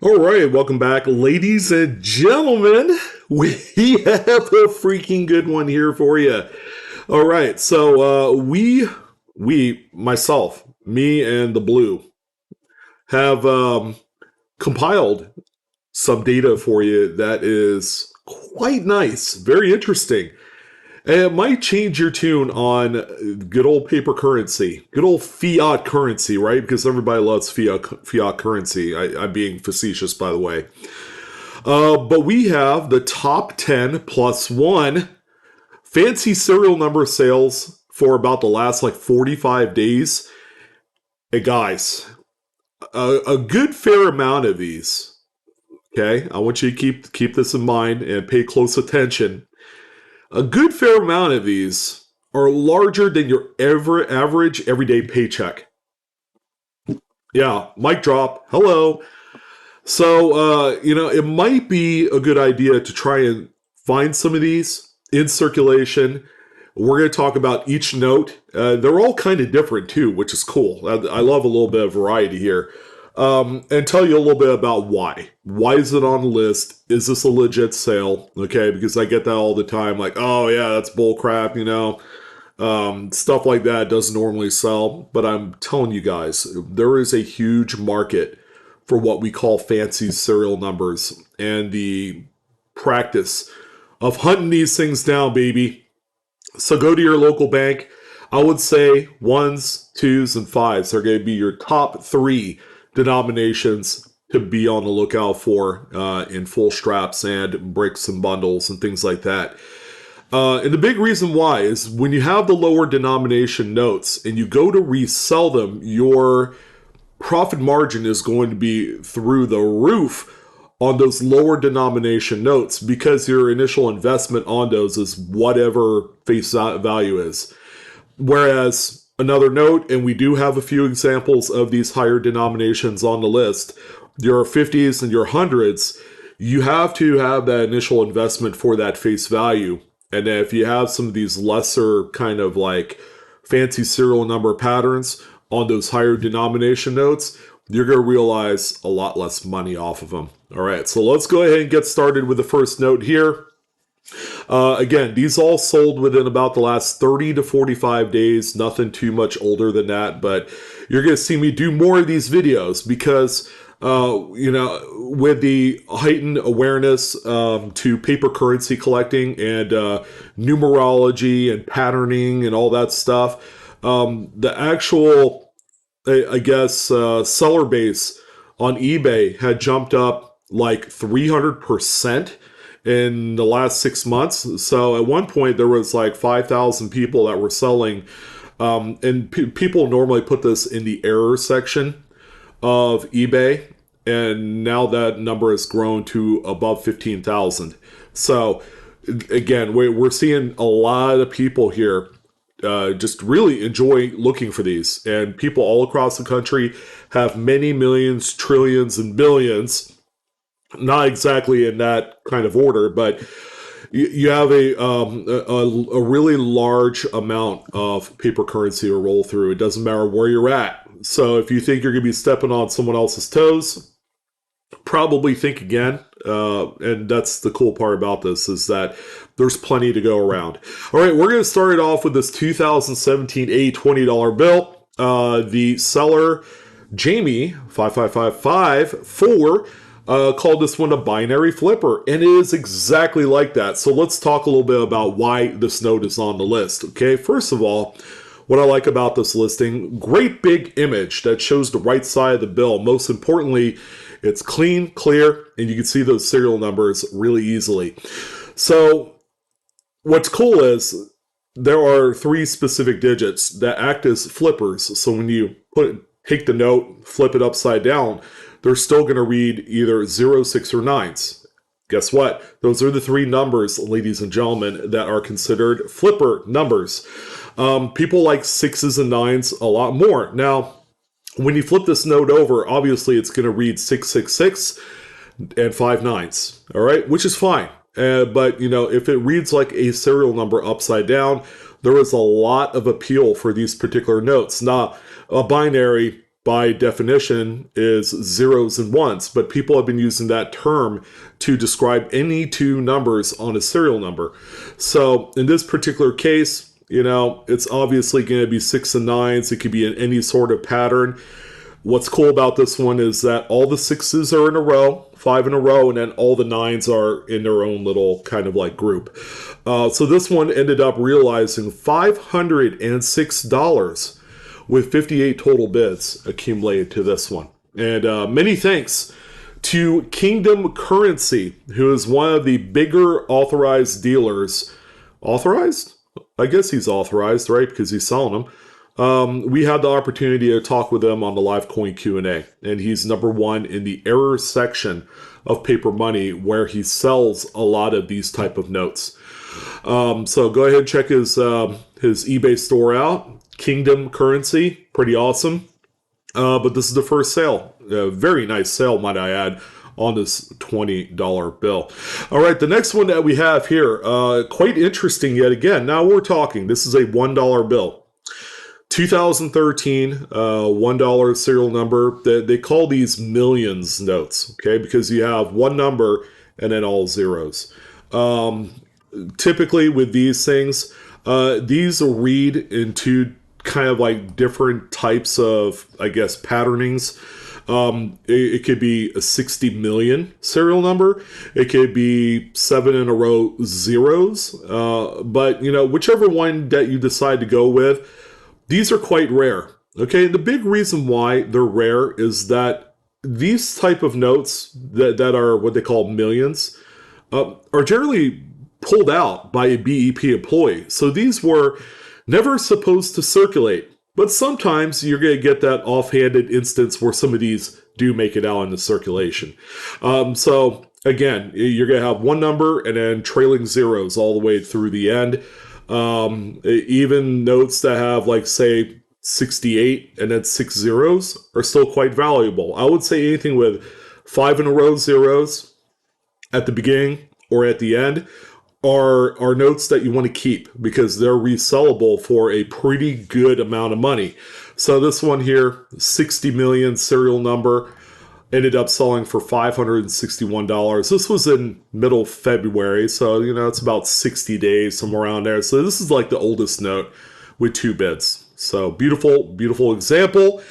All right, welcome back, ladies and gentlemen. We have a freaking good one here for you. All right, so myself, me and the Blue, have compiled some data for you that is quite nice, very interesting. And it might change your tune on good old paper currency, good old fiat currency, right? Because everybody loves fiat currency. I'm being facetious, by the way. But we have the top 10 plus one fancy serial number sales for about the last like 45 days. Hey guys, a good fair amount of these, okay? I want you to keep this in mind and pay close attention. A good fair amount of these are larger than your average everyday paycheck. Yeah, mic drop. Hello. So, it might be a good idea to try and find some of these in circulation. We're going to talk about each note. They're all kind of different too, which is cool. I love a little bit of variety here. And tell you a little bit about why. Why is it on the list? Is this a legit sale? Okay, because I get that all the time. Like, oh yeah, that's bull crap, stuff like that doesn't normally sell. But I'm telling you guys, there is a huge market for what we call fancy serial numbers and the practice of hunting these things down, baby. So go to your local bank. I would say ones, twos, and fives are going to be your top three denominations to be on the lookout for in full straps and bricks and bundles and things like that. And the big reason why is when you have the lower denomination notes and you go to resell them, your profit margin is going to be through the roof on those lower denomination notes because your initial investment on those is whatever face value is. Whereas another note, and we do have a few examples of these higher denominations on the list, your 50s and your hundreds, you have to have that initial investment for that face value. And then if you have some of these lesser kind of like fancy serial number patterns on those higher denomination notes, you're going to realize a lot less money off of them. All right, so let's go ahead and get started with the first note here. Again, these all sold within about the last 30 to 45 days, nothing too much older than that, but you're going to see me do more of these videos because, with the heightened awareness to paper currency collecting and numerology and patterning and all that stuff, the actual, seller base on eBay had jumped up like 300% in the last 6 months. So at one point there was like 5,000 people that were selling, and people normally put this in the error section of eBay, and now that number has grown to above 15,000. So again, we're seeing a lot of people here just really enjoy looking for these, and people all across the country have many millions, trillions, and billions. Not exactly in that kind of order, but you have a really large amount of paper currency to roll through. It doesn't matter where you're at. So if you think you're going to be stepping on someone else's toes, probably think again. And that's the cool part about this, is that there's plenty to go around. All right, we're going to start it off with this 2017 $20 bill. The seller, Jamie, 55554, called this one a binary flipper, and it is exactly like that. So let's talk a little bit about why this note is on the list. Okay, first of all, what I like about this listing, great big image that shows the right side of the bill. Most importantly, it's clean, clear, and you can see those serial numbers really easily. So what's cool is there are three specific digits that act as flippers. So when you take the note, flip it upside down, they're still going to read either 0, 6, or 9s. Guess what? Those are the three numbers, ladies and gentlemen, that are considered flipper numbers. People like 6s and 9s a lot more. Now, when you flip this note over, obviously it's going to read 666 and 5 9s, all right? Which is fine. But, if it reads like a serial number upside down, there is a lot of appeal for these particular notes. Now, a binary by definition is zeros and ones, but people have been using that term to describe any two numbers on a serial number. So in this particular case, it's obviously going to be 6 and 9s. It could be in any sort of pattern. What's cool about this one is that all the 6s are in a row, 5 in a row, and then all the 9s are in their own little kind of like group. So this one ended up realizing $506 with 58 total bids accumulated to this one. And many thanks to Kingdom Currency, who is one of the bigger authorized dealers. Authorized? I guess he's authorized, right? Because he's selling them. We had the opportunity to talk with him on the live coin Q&A, and he's number one in the error section of Paper Money, where he sells a lot of these type of notes. So go ahead and check his eBay store out. Kingdom Currency, pretty awesome. But this is the first sale. A very nice sale, might I add, on this $20 bill. All right, the next one that we have here, quite interesting yet again. Now we're talking, this is a $1 bill. 2013, $1 serial number. They call these millions notes, okay? Because you have one number and then all zeros. Typically with these things, these will read into kind of like different types of, I guess, patternings. It could be a 60 million serial number. It could be 7 in a row zeros. But, whichever one that you decide to go with, these are quite rare. Okay, the big reason why they're rare is that these type of notes that are what they call millions are generally pulled out by a BEP employee. So these were never supposed to circulate. But sometimes you're going to get that offhanded instance where some of these do make it out into circulation. So again, you're going to have one number and then trailing zeros all the way through the end. Even notes that have, like, say, 68 and then 6 zeros are still quite valuable. I would say anything with 5 in a row zeros at the beginning or at the end are notes that you want to keep because they're resellable for a pretty good amount of money. So this one here, 60 million serial number, ended up selling for $561. This was in middle February, so it's about 60 days, somewhere around there. So this is like the oldest note with 2 bids. So beautiful, beautiful example.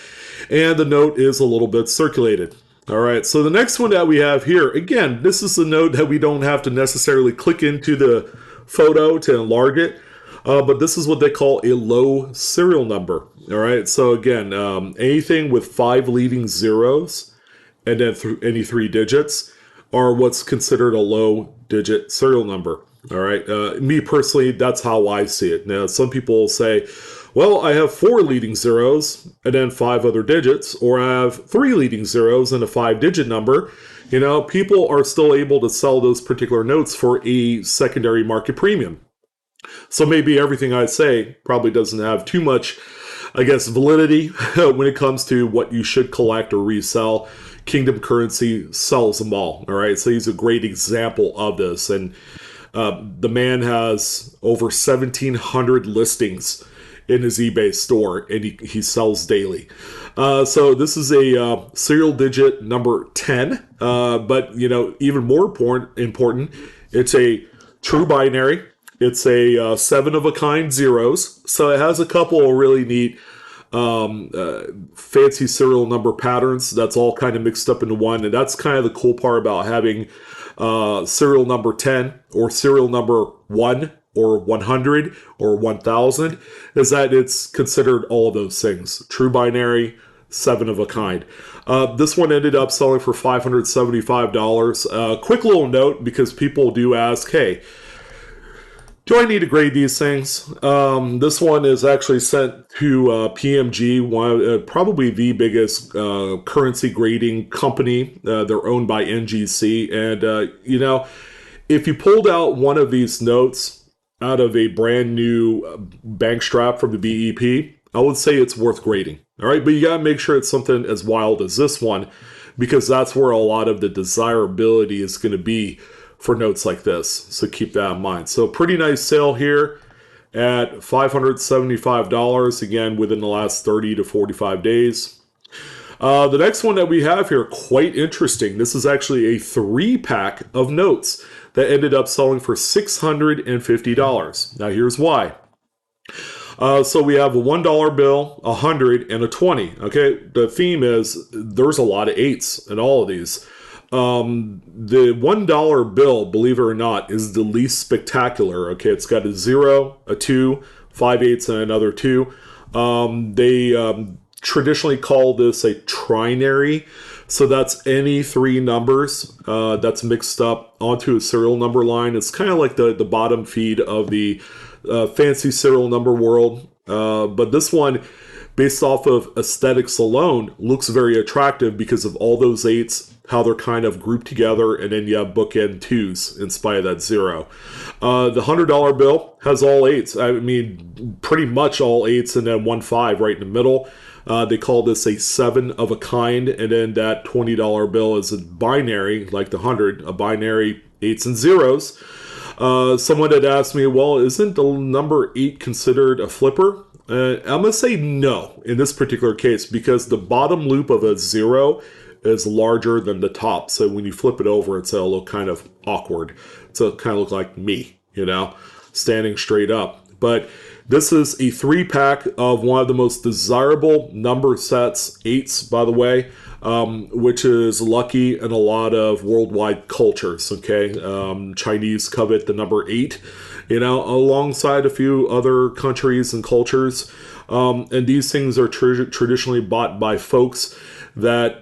And the note is a little bit circulated. All right, so the next one that we have here, again, this is a note that we don't have to necessarily click into the photo to enlarge it, but this is what they call a low serial number. All right, so again, anything with 5 leading zeros and then any 3 digits are what's considered a low digit serial number. All right, me personally, that's how I see it. Now, some people will say, well, I have 4 leading zeros and then 5 other digits, or I have 3 leading zeros and a 5-digit number. People are still able to sell those particular notes for a secondary market premium. So maybe everything I say probably doesn't have too much, I guess, validity when it comes to what you should collect or resell. Kingdom Currency sells them all. All right, so he's a great example of this. And the man has over 1,700 listings in his eBay store, and he sells daily. So this is a serial digit number 10, but even more important, it's a true binary. It's a 7 of a kind zeros, so it has a couple of really neat fancy serial number patterns that's all kind of mixed up into one, and that's kind of the cool part about having serial number 10 or serial number 1 or 100 or 1000 is that it's considered all of those things. True binary, 7 of a kind. This one ended up selling for $575. Quick little note, because people do ask, hey, do I need to grade these things? This one is actually sent to PMG, probably the biggest currency grading company. They're owned by NGC. And, if you pulled out one of these notes out of a brand new bank strap from the BEP, I would say it's worth grading. All right, but you got to make sure it's something as wild as this one, because that's where a lot of the desirability is going to be for notes like this. So keep that in mind. So pretty nice sale here at $575, again, within the last 30 to 45 days. The next one that we have here, quite interesting. This is actually a 3-pack of notes that ended up selling for $650. Now, here's why. So we have a $1 bill, a 100, and a 20. Okay, the theme is there's a lot of 8s in all of these. The $1 bill, believe it or not, is the least spectacular. Okay, it's got a 0, a 2, 5/8, and another 2. They traditionally call this a trinary. So that's any 3 numbers that's mixed up onto a serial number line. It's kind of like the bottom feed of the fancy serial number world. But this one, based off of aesthetics alone, looks very attractive because of all those 8s, how they're kind of grouped together, and then you have bookend 2s in spite of that 0. The $100 bill has all 8s. I mean, pretty much all 8s, and then 1 5 right in the middle. They call this a 7 of a kind, and then that $20 bill is a binary, like the 100, a binary 8s and 0s. Someone had asked me, well, isn't the number 8 considered a flipper? I'm going to say no in this particular case, because the bottom loop of a 0 is larger than the top. So when you flip it over, it'll look kind of awkward. It'll kind of look like me, standing straight up. But this is a 3-pack of one of the most desirable number sets, 8s, by the way, which is lucky in a lot of worldwide cultures, okay? Chinese covet the number 8, alongside a few other countries and cultures. And these things are traditionally bought by folks that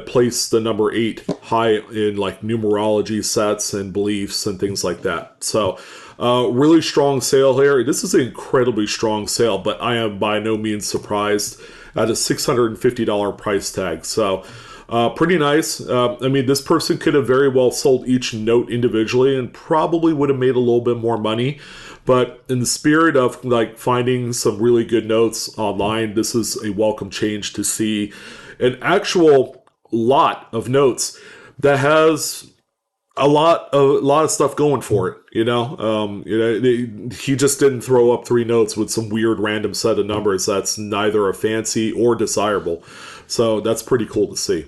place the number 8 high in like numerology sets and beliefs and things like that. So really strong sale here. This is an incredibly strong sale, but I am by no means surprised at a $650 price tag. So pretty nice. I mean, this person could have very well sold each note individually and probably would have made a little bit more money. But in the spirit of like finding some really good notes online, this is a welcome change to see an actual lot of notes that has a lot of stuff going for it. He just didn't throw up 3 notes with some weird random set of numbers that's neither a fancy or desirable. So that's pretty cool to see.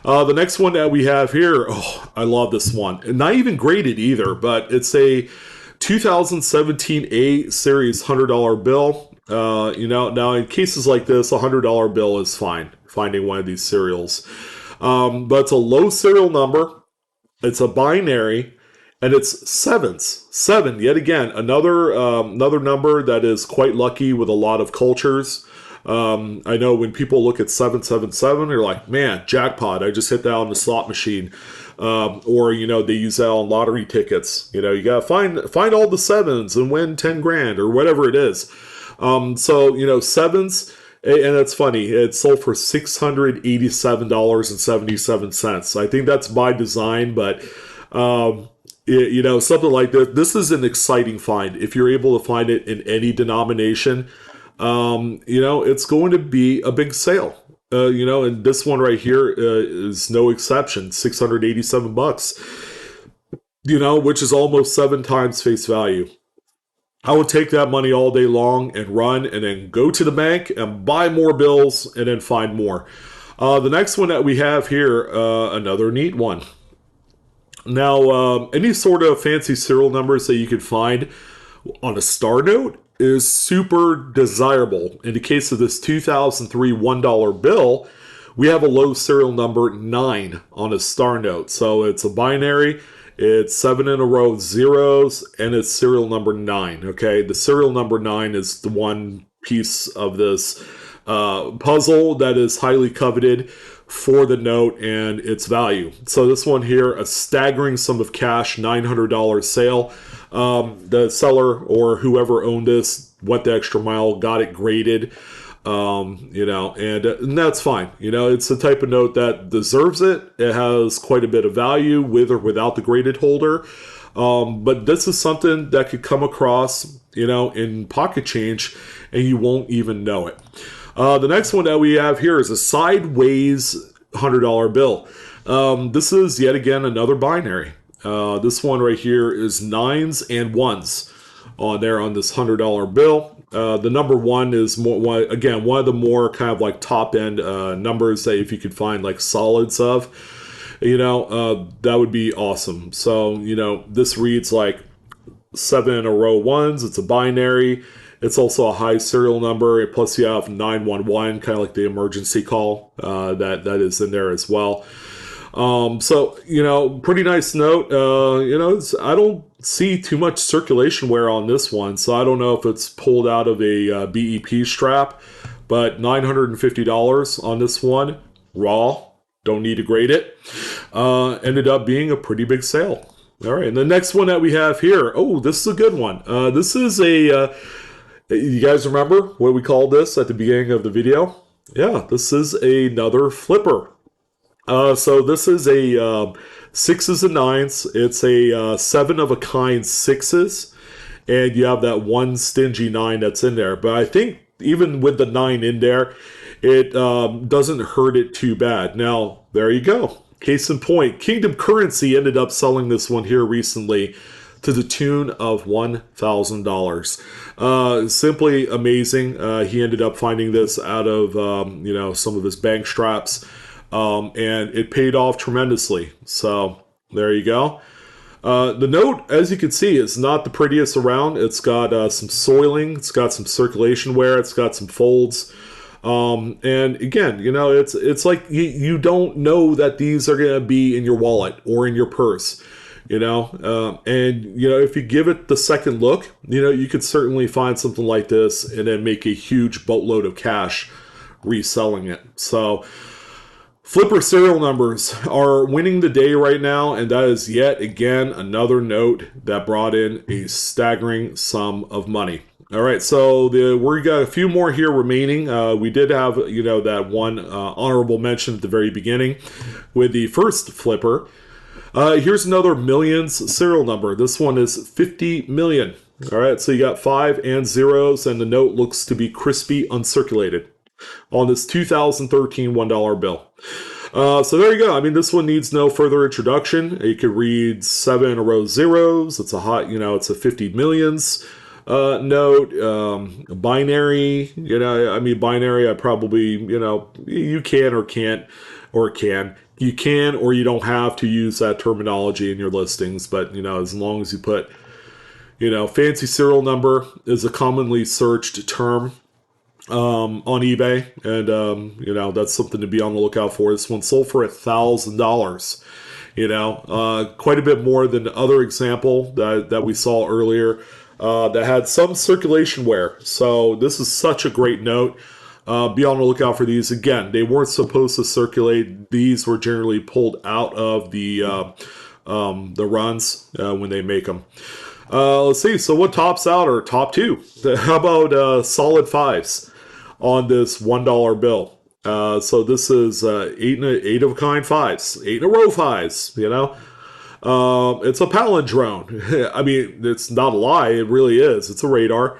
The next one that we have here, I love this one. Not even graded either, but it's a 2017 A series $100 bill. Now in cases like this, a $100 bill is fine, finding one of these serials. But it's a low serial number. It's a binary, and it's 7s. 7, yet again, another number that is quite lucky with a lot of cultures. I know when people look at 777, they're like, man, jackpot, I just hit that on the slot machine. Or, they use that on lottery tickets. You got to find all the 7s and win 10 grand or whatever it is. So, 7s, and it's funny, it sold for $687.77. I think that's by design, but, something like this. This is an exciting find. If you're able to find it in any denomination, it's going to be a big sale. And this one right here is no exception. $687, which is almost 7 times face value. I would take that money all day long and run and then go to the bank and buy more bills and then find more. The next one that we have here, another neat one. Now, any sort of fancy serial numbers that you could find on a star note is super desirable. In the case of this 2003 $1 bill, we have a low serial number 9 on a star note. So it's a binary, it's 7 in a row of 0s, and it's serial number 9. Okay, the serial number 9 is the one piece of this puzzle that is highly coveted for the note and its value. So this one here, a staggering sum of cash, $900 sale. The seller or whoever owned this went the extra mile, got it graded, and that's fine. It's the type of note that deserves it. It has quite a bit of value with or without the graded holder. But this is something that could come across, in pocket change and you won't even know it. The next one that we have here is a sideways $100 bill. This is yet again another binary. This one right here is 9s and 1s on there on this $100 bill. The number one is one of the more kind of like top end numbers that if you could find like solids of, that would be awesome. So, this reads like 7 in a row ones. It's a binary. It's also a high serial number. Plus, you have 911, kind of like the emergency call that is in there as well. So, pretty nice note. I don't see too much circulation wear on this one, so I don't know if it's pulled out of a BEP strap, but $950 on this one, raw, don't need to grade it, ended up being a pretty big sale. All right, and the next one that we have here, this is a good one. This is you guys remember what we called this at the beginning of the video? Yeah, this is another flipper. So this is a sixes and nines. It's a 7 of a kind sixes, and you have that one stingy 9 that's in there. But I think even with the 9 in there, it doesn't hurt it too bad. Now, there you go. Case in point, Kingdom Currency ended up selling this one here recently to the tune of $1,000. Simply amazing. He ended up finding this out of some of his bank straps. And it paid off tremendously. So there you go. The note, as you can see, is not the prettiest around. It's got some soiling. It's got some circulation wear. It's got some folds. And again, it's like you don't know that these are going to be in your wallet or in your purse. And if you give it the second look, you could certainly find something like this and then make a huge boatload of cash reselling it. So flipper serial numbers are winning the day right now, and that is yet again another note that brought in a staggering sum of money. All right, so we got a few more here remaining. We did have, that one honorable mention at the very beginning with the first flipper. Here's another millions serial number. This one is 50 million. All right, so you got 5 and zeros, and the note looks to be crispy uncirculated on this 2013 $1 bill. So there you go. I mean, this one needs no further introduction. You could read 7 in a row zeros. It's a it's a 50 millions note. Binary, binary, I probably, you can or can't, or can. You can or you don't have to use that terminology in your listings, but, as long as you put, fancy serial number is a commonly searched term on eBay, and that's something to be on the lookout for. This one sold for $1,000. Quite a bit more than the other example that we saw earlier that had some circulation wear. So this is such a great note. Be on the lookout for these. Again, they weren't supposed to circulate. These were generally pulled out of the runs when they make them. Let's see. So what tops out are top two? How about solid fives on this $1 bill? So this is 8 of a kind fives, 8 in a row fives. It's a palindrome. I mean, it's not a lie. It really is. It's a radar.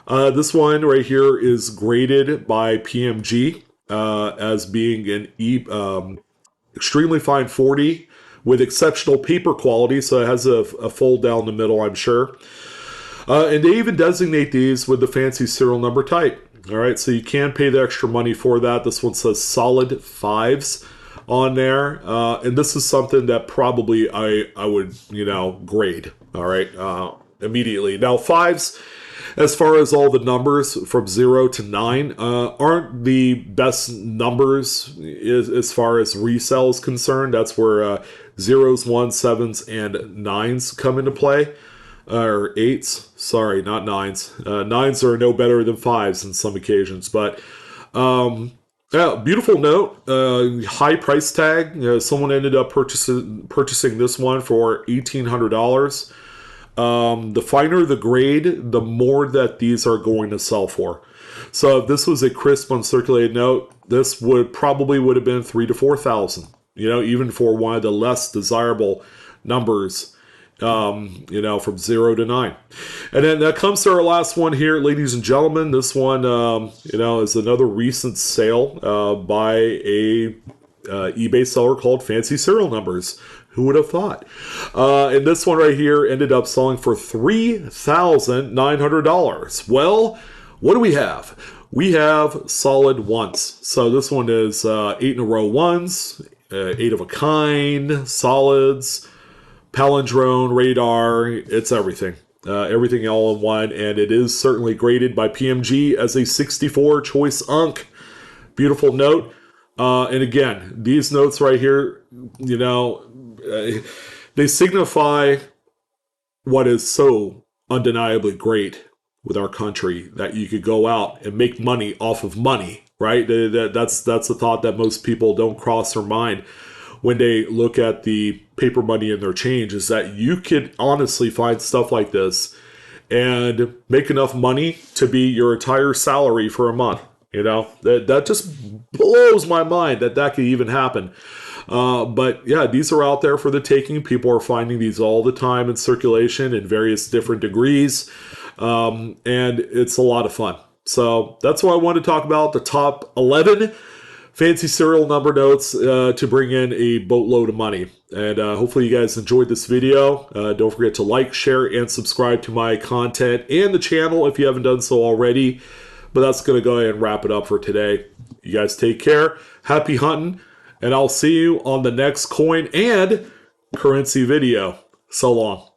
This one right here is graded by PMG as being an extremely fine 40 with exceptional paper quality. So it has a fold down the middle, I'm sure. And they even designate these with the fancy serial number type. All right, so you can pay the extra money for that. This one says solid fives on there. And this is something that probably I would, grade. All right, immediately. Now, fives, as far as all the numbers from 0 to 9, aren't the best numbers as far as resale is concerned. That's where 0s, 1s, 7s, and 9s come into play. Or 8s, sorry, not 9s. 9s are no better than 5s on some occasions. But, beautiful note. High price tag. Someone ended up purchasing this one for $1,800. The finer the grade, the more that these are going to sell for. So if this was a crisp uncirculated note, this would have been 3,000 to 4,000. Even for one of the less desirable numbers, from 0 to 9. And then that comes to our last one here, ladies and gentlemen. This one, is another recent sale by a eBay seller called Fancy Serial Numbers. Who would have thought? And this one right here ended up selling for $3,900. Well, What do we have? We have solid ones. So this one is 8 in a row ones, 8 of a kind, solids, palindrome, radar. It's everything. Everything all in one. And it is certainly graded by PMG as a 64 choice unk. Beautiful note. And again, these notes right here, you know, they signify what is so undeniably great with our country, that you could go out and make money off of money, right? That's a thought that most people don't cross their mind when they look at the paper money in their change, is that you could honestly find stuff like this and make enough money to be your entire salary for a month. You know, that just blows my mind that could even happen. But yeah, these are out there for the taking. People are finding these all the time in circulation in various different degrees. And it's a lot of fun. So that's what I want to talk about, the top 11 fancy serial number notes to bring in a boatload of money. And hopefully you guys enjoyed this video. Don't forget to like, share, and subscribe to my content and the channel if you haven't done so already. But that's going to go ahead and wrap it up for today. You guys take care. Happy hunting. And I'll see you on the next coin and currency video. So long.